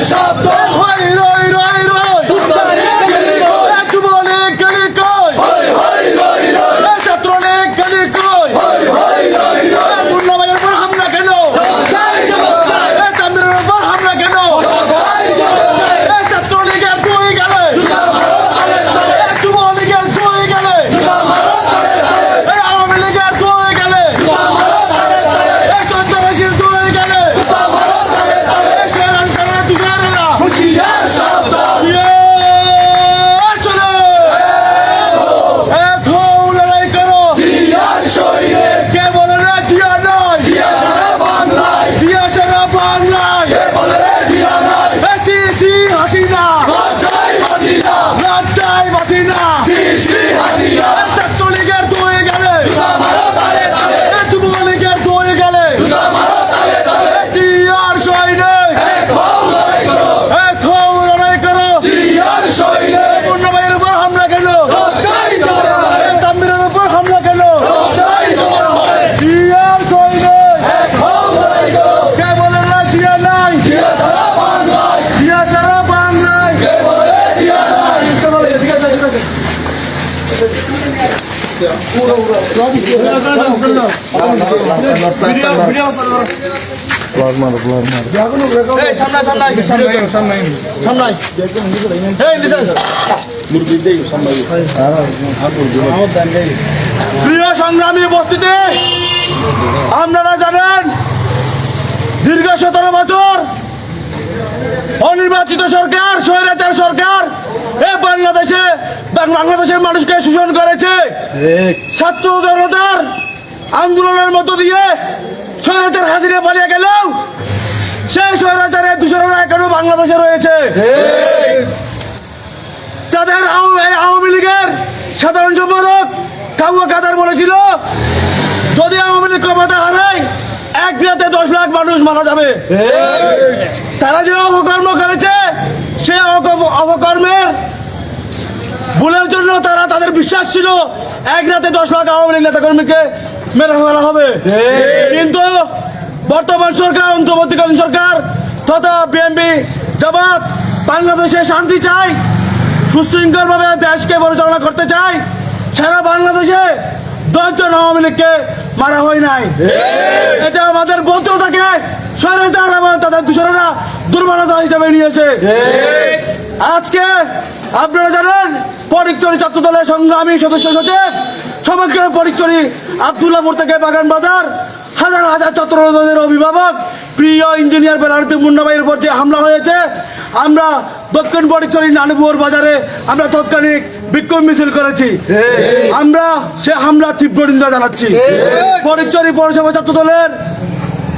শব্দ রই রই রই রই সুলতানের গলি কই যুবলীগ গলি কই হই হই রই রই ছাত্রলীগ গলি কই হই হই রই রই মুন্না ভাইয়ের উপর হামলা কেন চাই জবাব চাই তামিরের উপর হামলা কেন চাই জবাব চাই ছাত্রলীগের কই গেলে জুতা মারো তালে তালে যুবলীগের কই গেলে জুতা মারো তালে তালে আওয়ামী লীগের কই গেলে জুতা মারো তালে তালে সন্ত্রাসীর কই গেলে জুতা মারো তালে তালে সেরালকারা তুষারেরা হুঁশিয়ার শব্দ চলে এক হও লড়াই করো জিয়ার শরীরে কে বলে রে জিয়া নাই জিয়া সারা বাংলায় জিয়া সারা বাংলায় কে বলে রে জিয়া নাই এসি হাসিনা লজ্জায় বাঁচিনা লজ্জায় বাঁচিনা শ্রী হাসিনা ছাত্রলীগের কই গেলে জুতা মারো তালে তালে যুবলীগের কই গেলে জুতা মারো তালে তালে জিয়ার সৈনিক এক হও লড়াই করো এক হও লড়াই করো জিয়ার শরীরে মুন্না ভাইয়ের উপর হামলা কেন লজ্জায় জবাব হয় তামিরের উপর হামলা কেন লজ্জায় জবাব হয় জিয়ার সৈনিক এক হও লড়াই করো কে বলে রে জিয়া নাই জিয়া সারা বাংলায় জিয়া সারা বাংলায় কে বলে রে জিয়া নাই প্রিয় সংগ্রামী উপস্থিতি, আপনারা জানেন দীর্ঘ 17 বছর অনির্বাচিত সরকার, স্বৈরাচার সরকার বাংলাদেশের মানুষকে শোষণ করেছে। ছাত্র জনতার আন্দোলনের মধ্য দিয়ে স্বৈরাচার হাজিরে পালিয়ে গেলেও সেই স্বৈরাচারের দূষণরা এখনো বাংলাদেশে রয়েছে। তাদের আওয়ামী লীগের সাধারণ সম্পাদক কাউয়া কাদার বলেছিল, যদি আওয়ামী লীগ ক্ষমতা হারায় এক রাতে 10 লাখ মানুষ মারা যাবে। তারা যে অপকর্ম করেছে সেই অপকর্মের ভুলের জন্য তাদের বিশ্বাস ছিল এক রাতে 10 লাখ আওয়ামী লীগ নেতাকর্মীকে মেরে ফেলা হবে। কিন্তু বর্তমান সরকার, অন্তর্বর্তীকালীন সরকার তথা বিএনপি জামাত বাংলাদেশে শান্তি চায়, সুশৃঙ্খলভাবে দেশকে পরিচালনা করতে চায়। সারা বাংলাদেশে 10 জন আওয়ামী লীগকে মারা হয় নাই। এটা আমাদের বলতেও থাকে, স্বৈরাচার এবং তাদের দূষণেরা দুর্বলতা হিসেবে নিয়েছে। আজকে আপনারা জানেন ফটিকছড়ি ছাত্র দলের সংগ্রামী সদস্য সচিব সমগ্র ফটিকছড়ি আব্দুল্লাহপুর থেকে বাগান বাজার হাজার হাজার ছাত্রদের অভিভাবক প্রিয় ইঞ্জিনিয়ার বেলারুদ্দিন মুন্না ভাইয়ের উপর যে হামলা হয়েছে, আমরা দক্ষিণ ফটিকছড়ি নানুপুর বাজারে আমরা তৎক্ষণিক বিক্ষোভ মিছিল করেছি। আমরা সে হামলা তীব্র নিন্দা জানাচ্ছি। ফটিকছড়ি পৌরসভা ছাত্র দলের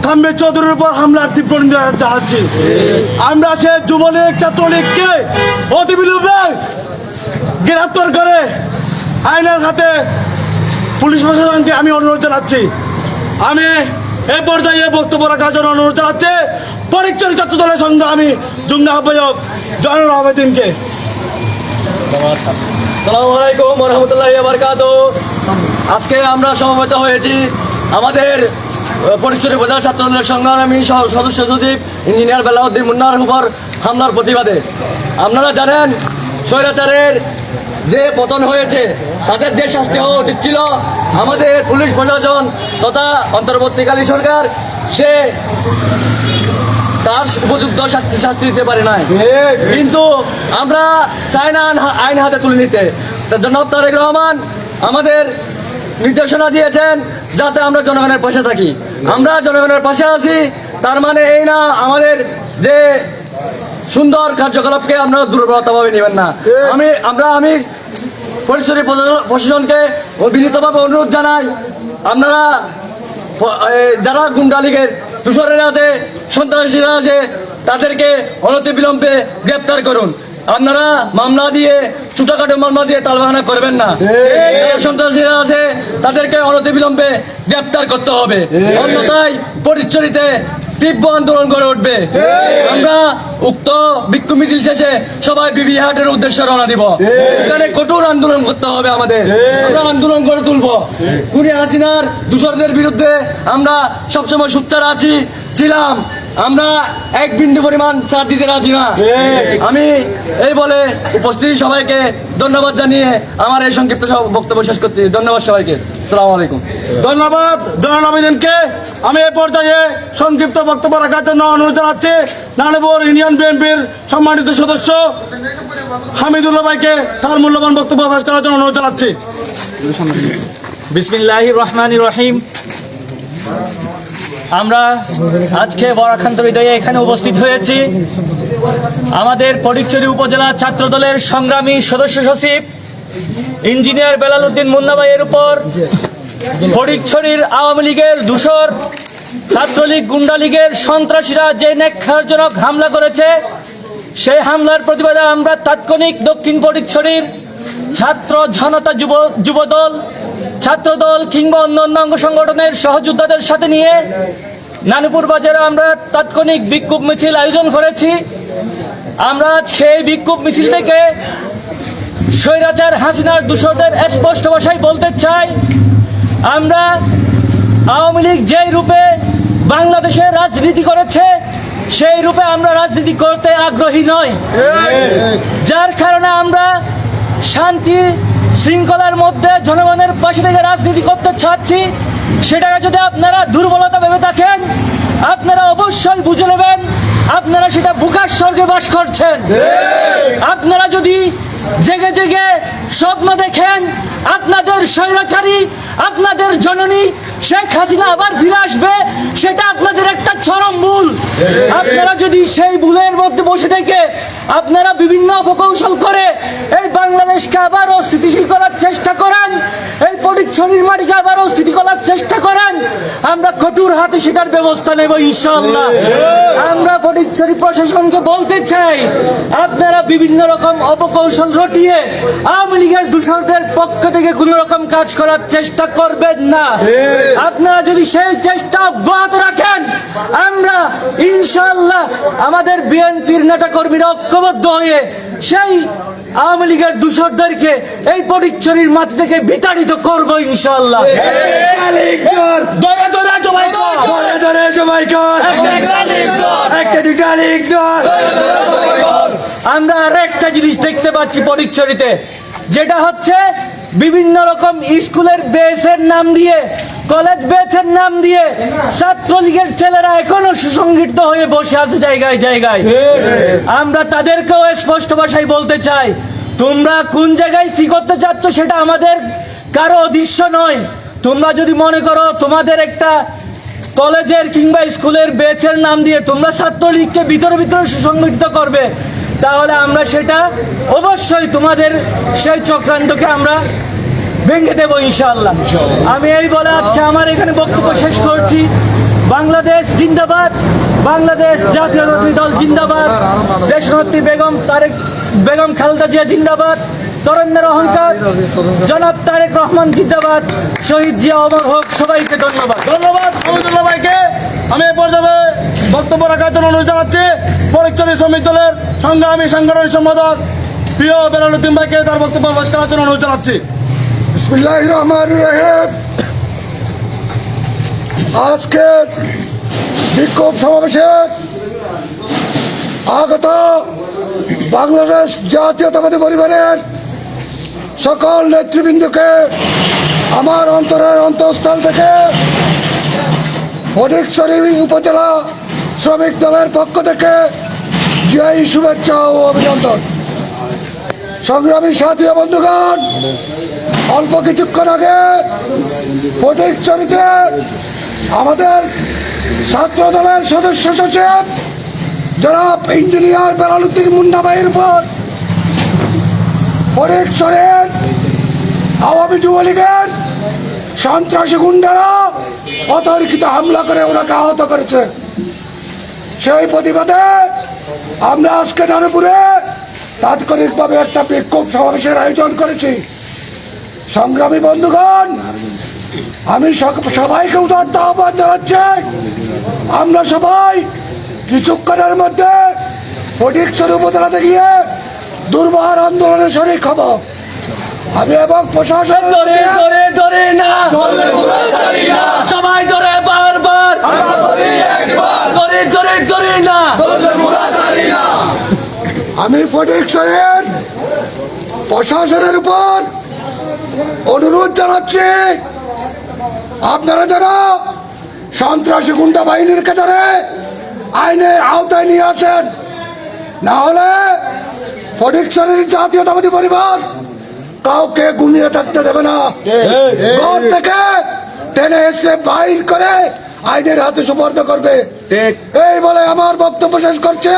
থাম্বির চৌধুরীর উপর হামলার তীব্র নিন্দা জানাচ্ছি। আমরা সে যুবলীগ ছাত্রলীগকে অতিবিলম্বে গ্রেফতার করে আইনের হাতে পুলিশ প্রশাসনকে আমি অনুরোধ জানাচ্ছি। আমি এই পর্যায়ে বক্তব্য রাখার জন্য অনুরোধ জানাচ্ছি ফটিকছড়ি ছাত্র দলের সংগ্রামী যুগ্ম আহ্বায়ক জয়নুল আবেদিনকে। আসসালামু আলাইকুম ওয়া রাহমাতুল্লাহি ওয়া বারাকাতুহু। আজকে আমরা সমবেত হয়েছি আমাদের ফটিকছড়ি উপজেলা ছাত্র দলের সংগ্রামী সদস্য সচিব ইঞ্জিনিয়ার বেলাউদ্দিন মুন্নার উপর হামলার প্রতিবাদে। আপনারা জানেন স্বৈরাচারের যে পতন হয়েছে তাদের যে শাস্তি হওয়া উচিত ছিল, আমাদের পুলিশ প্রশাসন তথা অন্তর্বর্তীকালীন সরকার সে তার উপযুক্ত শাস্তি দিতে পারে নাই। কিন্তু আমরা চাই না আইন হাতে তুলে নিতে। জনাব তারেক রহমান আমাদের নির্দেশনা দিয়েছেন যাতে আমরা জনগণের পাশে থাকি। আমরা জনগণের পাশে আছি, তার মানে এই না আমাদের যে সুন্দর কার্যকলাপকে আপনারা দুর্বলতাভাবে নেবেন না। আমি ফটিকছড়ি প্রশাসনকে বিনীতভাবে অনুরোধ জানাই, আপনারা যারা গুন্ডা লীগের দূষণেরা আছে, সন্ত্রাসীরা আছে, তাদেরকে অনতিবিলম্বে গ্রেপ্তার করুন। আপনারা মামলা দিয়ে, ছোটখাটো মামলা দিয়ে তালবাহানা করবেন না। সন্ত্রাসীরা আছে তাদেরকে অনতিবিলম্বে গ্রেপ্তার করতে হবে, অন্যথায় ফটিকছড়িতে তীব্র আন্দোলন করে উঠবে। আমরা উক্ত বিক্ষোভ মিছিল শেষে সবাই বিবি হাটের উদ্দেশ্যে রওনা দিব। এখানে কঠোর আন্দোলন করতে হবে আমাদের। আমরা আন্দোলন করে তুলবো। খুনি হাসিনার দূষণদের বিরুদ্ধে আমরা সবসময় সোচ্চার ছিলাম। আমরা এক বিন্দু পরিমাণ ছাড় দিতে রাজি না। আমি এই বলে উপস্থিত সবাইকে ধন্যবাদ জানিয়ে আমার এই সংক্ষিপ্ত বক্তব্য শেষ করতে ধন্যবাদ সবাইকে। আসসালামু আলাইকুম। ধন্যবাদ জনাবিনকে। আমি এই পর্যায়ে সংক্ষিপ্ত বক্তব্য রাখার জন্য অনুরোধ জানাচ্ছি নারায়ণপুর ইউনিয়ন বিএনপির সম্মানিত সদস্য হামিদুল্লাহ ভাইকে তার মূল্যবান বক্তব্য প্রকাশ করার জন্য অনুরোধ জানাচ্ছি। বিসমিল্লাহির রহমানির রহিম। আমরা আজকে বরাখান্ত বিদয়ে এখানে উপস্থিত হয়েছি আমাদের ফটিকছড়ি উপজেলা ছাত্র দলের সংগ্রামী সদস্য সচিব ইঞ্জিনিয়ার বেলাল উদ্দিন মুন্না ভাইয়ের উপর ফটিকছড়ির আওয়ামী লীগের দূষর ছাত্রলীগ গুন্ডা লীগের সন্ত্রাসীরা যে ন্যাক্কারজনক হামলা করেছে, সেই হামলার প্রতিবাদে আমরা তাৎক্ষণিক দক্ষিণ ফটিকছড়ির ছাত্র জনতা যুবদল ছাত্রদল কিংবা অন্যান্য অঙ্গ সংগঠনের সহযোদ্ধাদের সাথে নিয়ে নানুপুর বাজারে আমরা তাৎক্ষণিক বিক্ষোভ মিছিল আয়োজন করেছি। আমরা সেই বিক্ষোভ মিছিল থেকে স্বৈরাচার হাসিনার দূষরদের স্পষ্ট ভাষায় বলতে চাই, আমরা আওয়ামী লীগ যেই রূপে বাংলাদেশে রাজনীতি করেছে সেই রূপে আমরা রাজনীতি করতে আগ্রহী নই, যার কারণে আমরা শান্তি শৃঙ্খলার মধ্যে জনগণের পাশে থেকে রাজনীতি করতে চাচ্ছি। সেটাকে যদি আপনারা দুর্বলতা ভেবে থাকেন, আপনারা অবশ্যই বুঝে নেবেন আপনারা সেটা বুকার স্বর্গে বাস করছেন। আপনারা যদি জেগে জেগে স্বপ্ন দেখেন আপনাদের স্বৈরাচারী আপনাদের জননী শেখ হাসিনা আবার ফিরে আসবে, সেটা আপনাদের একটা চরম ভুল। আপনারা যদি সেই ভুলের মধ্যে বসে থেকে আপনারা বিভিন্ন অপকৌশল করে এই বাংলাদেশকে আবার অস্থিতিশীল করার চেষ্টা করেন, এই ফটিকছড়ির মাটিকে আবার অস্থিতি করার চেষ্টা করেন, আমরা কঠোর হাতে সেটার ব্যবস্থা নেব ইনশাআল্লাহ। আমরা ফটিকছড়ি প্রশাসনকে বলতে চাই, আপনারা বিভিন্ন রকম অপকৌশল রটিয়ে আওয়ামী লীগের দূষরদের পক্ষ থেকে কোন রকম কাজ করার চেষ্টা করবেন না। আপনারা যদি সেই চেষ্টা অব্যাহত রাখেন, আমরা ইনশাআল্লাহ আমাদের বিএনপির নেতা কর্মীরা ঐক্যবদ্ধ হয়ে সেই আওয়ামী লীগের দূষরদেরকে এই ফটিকছড়ির মাটি থেকে বিতাড়িত করব ইনশাআল্লাহ। আমরা আর একটা জিনিস দেখতে পাচ্ছি ফটিকছড়িতে, যেটা হচ্ছে বিভিন্ন রকম স্কুলের বেসের নাম দিয়ে কলেজ বেচের নাম দিয়ে ছাত্রলীগের ছেলেরা এখনো সুসংগঠিত হয়ে বসে আছে জায়গায় জায়গায়। আমরা তাদেরকেও স্পষ্ট ভাষায় বলতে চাই, তোমরা কোন জায়গায় কি করতে চাচ্ছ সেটা আমাদের কারো উদ্দেশ্য নয়। তোমরা যদি মনে করো তোমাদের একটা কলেজের কিংবা স্কুলের বেচের নাম দিয়ে তোমরা ছাত্রলীগকে ভিতরে ভিতরে সুসংগঠিত করবে, তাহলে আমরা সেটা অবশ্যই তোমাদের সেই চক্রান্তকে আমরা ভেঙে দেবো ইনশাআল্লাহ। আমি এই বলে আজকে আমার এখানে বক্তব্য শেষ করছি। বাংলাদেশ জিন্দাবাদ, বাংলাদেশ জাতীয়তাবাদী দল জিন্দাবাদ, দেশনেত্রী বেগম খালেদা জিয়া জিন্দাবাদ, তরুণদের অহংকার জনাব তারেক রহমান জিন্দাবাদ, শহীদ জিয়া অমর হোক। সবাইকে ধন্যবাদ। ধন্যবাদ হামিদুল্লাহ ভাইকে। আমি এই পর্যায়ে বক্তব্য রাখার জন্য অনুরোধ জানাচ্ছি ফটিকছড়ি শ্রমিক দলের সংগ্রামী সাংগঠনিক সম্পাদক প্রিয় বেলাল উদ্দিন ভাইকে তার বক্তব্য প্রকাশ করার জন্য অনুরোধ জানাচ্ছি। বিসমিল্লাহির রহমানির রহিম। আজকে বিক্ষোভ সমাবেশে আগত বাংলাদেশ জাতীয়তাবাদী পরিবারের সকল নেতৃবৃন্দকে আমার অন্তরের অন্তঃস্থল থেকে ফটিকছড়ি উপজেলা শ্রমিক দলের পক্ষ থেকে জয় শুভেচ্ছা ও অভিনন্দন। সংগ্রামী সাথী ও বন্ধুগণ, অল্প কিছুক্ষণ আগে ফটিকছড়িতে আমাদের ছাত্র দলের সদস্য সচিব জনাব ইঞ্জিনিয়ার বেলাল উদ্দিন মুন্না ভাইয়ের উপর ফটিকছড়ির আওয়ামী যুবলীগের সন্ত্রাসী গুন্ডারা অতর্কিত হামলা করে ওনাকে আহত করেছে। সেই প্রতিবাদে আমরা আজকে নানুপুরে তাৎক্ষণিকভাবে একটা বিক্ষোভ সমাবেশের আয়োজন করেছি। সংগ্রামী বন্ধুগণ, আমি সবাইকে উদাত্ত আহ্বান জানাচ্ছি, আমরা সবাই কিছুক্ষণের মধ্যে ফটিকছড়ি উপজেলাতে গিয়ে দুর্বার আন্দোলনে শরিক হব। আমি এবং প্রশাসন ধরে ধরে ধরে না ধরলে মোরা ছাড়ি না সবাই ধরে বারবার আমরা ধরি একবার ধরে ধরে ধরে না ধরলে মোরা ছাড়ি না আমি ফটিকছড়ির প্রশাসনের উপর অনুরোধ জানাচ্ছি, আপনারা যারা সন্ত্রাসী গুন্ডা বাহিনীর কাতারে আইনের আওতায় নিয়ে আছেন, না হলে ফটিকছড়ির জাতীয়তাবাদী পরিবার কাউকে ঘুমিয়ে থাকতে দেবে না। ঘর থেকে টেনে এসে বাইর করে আইনের হাতে সুপর্দ করবে। এই বলে আমার বক্তব্য শেষ করছে।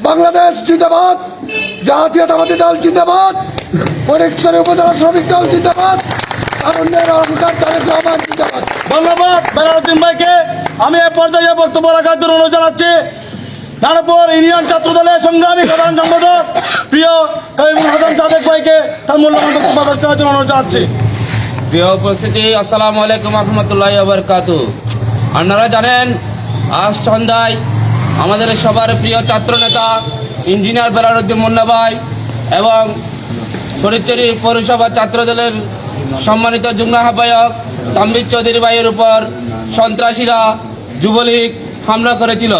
বাংলাদেশ জিন্দাবাদ, জাতীয়তাবাদী দল জিন্দাবাদ, ফটিকছড়ি উপজেলা শ্রমিক দল জিন্দাবাদ, তারুণ্যের অহংকার তারেক রহমান জিন্দাবাদ। ধন্যবাদ বেলালুদ্দিন ভাইকে। আমি এ পর্যায়ে বক্তব্য রাখার জন্য অনুরোধ জানাচ্ছি নারায়ণপুর ইউনিয়ন ছাত্র দলের সংগ্রামী সাধারণ সম্পাদক প্রিয় কবির হাসান সাদেক ভাইকে তার মূল্যবান বক্তব্য পেশ করার জন্য অনুরোধ জানাচ্ছি। প্রিয় উপস্থিতি, আসসালামু আলাইকুম রহমতুল্লাহি ওয়া বারাকাতুহু। আপনারা জানেন আজ সন্ধ্যায় আমাদের সবার প্রিয় ছাত্র নেতা ইঞ্জিনিয়ার বেলালুদ্দিন মুন্না ভাই এবং ফটিকছড়ি পৌরসভা ছাত্র দলের সম্মানিত যুগ্ম আহ্বায়ক তানভীর চৌধুরী ভাইয়ের উপর সন্ত্রাসীরা যুবলীগ হামলা করেছিল।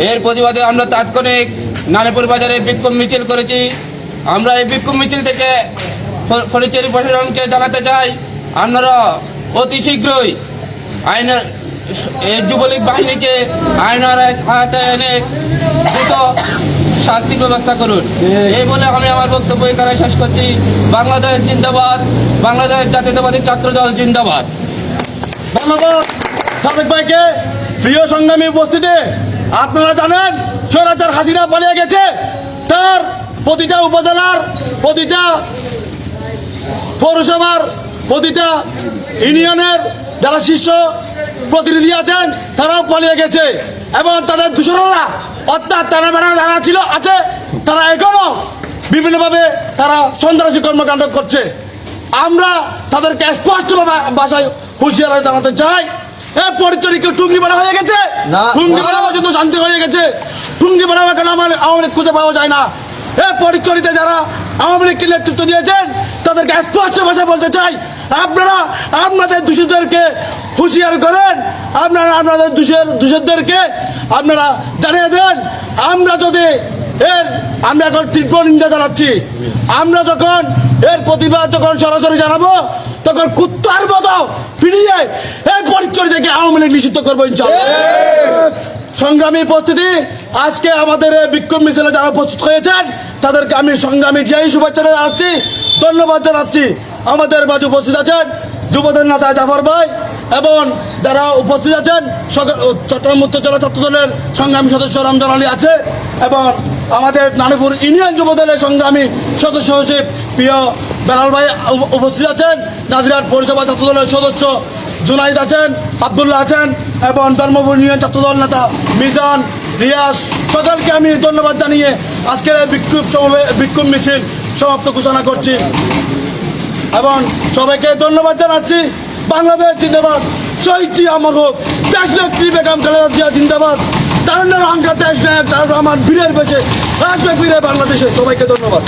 এর প্রতিবাদে আমরা তাৎক্ষণিক নারায়ণপুর বাজারে বিক্ষোভ মিছিল করেছি। আমরা এই বিক্ষোভ মিছিল থেকে ফটিকছড়ি প্রশাসনকে জানাতে চাই, আপনারা অতি শীঘ্রই আইনের এই যুবলীগ বাহিনীকে আইনের হাতে এনে দ্রুত শাস্তির ব্যবস্থা করুন। এই বলে আমি আমার বক্তব্য এখানে শেষ করছি। বাংলাদেশ জিন্দাবাদ, বাংলাদেশ জাতীয়তাবাদী ছাত্র দল জিন্দাবাদ। ধন্যবাদ সাদেক ভাইকে। প্রিয় সংগ্রামী উপস্থিতি, আপনারা জানেন স্বৈরাচার হাসিনা পালিয়ে গেছে। তার প্রতিটা উপজেলার, প্রতিটা পৌরসভার, প্রতিটা ইউনিয়নের যারা শীর্ষ প্রতিনিধি আছেন তারাও পালিয়ে গেছে এবং তাদের দূষণরা অর্থাৎ তারা বেড়া যারা ছিল আছে তারা এখনো বিভিন্নভাবে তারা সন্ত্রাসী কর্মকাণ্ড করছে। আমরা তাদেরকে স্পষ্ট ভাষায় হুঁশিয়ারি জানাতে চাই, পরিচয় কেউ টুঙ্গি বেড়া হয়ে গেছে, টুঙ্গি বেড়া পর্যন্ত শান্তি হয়ে গেছে। টুঙ্গি বেড়া কেন আমার আওয়ামী লীগ খুঁজে পাওয়া যায় না। পরিচয়তে যারা আওয়ামী লীগকে নেতৃত্ব দিয়েছেন তাদেরকে স্পষ্ট ভাষায় বলতে চাই, আপনারা আপনাদের দোষীদেরকে হুঁশিয়ার করেন, আপনারা আপনাদের দোষীদেরকে আপনারা জানিয়ে দেন। আমরা যদি আমরা এখন তীব্র নিন্দা জানাচ্ছি। আমরা যখন এর প্রতিবাদ যখন সরাসরি জানাবো তখন কুত্তার মতো ফিরিয়ে এই পরিচয় থেকে আওয়ামী লীগ নিষিদ্ধ করবো ইনশাআল্লাহ। সংগ্রামী উপস্থিতি, আজকে আমাদের এই বিক্ষোভ মিছিলে যারা উপস্থিত হয়েছেন তাদেরকে আমি সংগ্রামী জিয়াই শুভেচ্ছা জানাচ্ছি, ধন্যবাদ জানাচ্ছি। আমাদের মাঝে উপস্থিত আছেন যুবদল নেতা জাফর ভাই এবং যারা উপস্থিত আছেন চট্টগ্রাম উত্তর জেলা ছাত্র দলের সংগ্রামী সদস্য রমজান আলী আছে এবং আমাদের নারায়ণপুর ইউনিয়ন যুবদলের সংগ্রামী সদস্য সচিব প্রিয় বেলাল ভাই উপস্থিত আছেন, নাজিরহাট পৌরসভা ছাত্র দলের সদস্য জুনাইদ আছেন, আবদুল্লাহ আছেন এবং ধর্মপুর ইউনিয়ন ছাত্রদল নেতা মিজান, রিয়াজ, সকলকে আমি ধন্যবাদ জানিয়ে আজকের বিক্ষোভ মিছিল সমাপ্ত ঘোষণা করছি এবং সবাইকে ধন্যবাদ জানাচ্ছি। বাংলাদেশ জিন্দাবাদ, শহীদ জিয়া অমর হোক, দেশ নেত্রী বেগম খালেদা জিয়া জিন্দাবাদ, তারুণ্যের অহংকার দেশ নায়ক তারেক রহমান বীরের বেশে রাজবেগ বীরে বাংলাদেশে। সবাইকে ধন্যবাদ।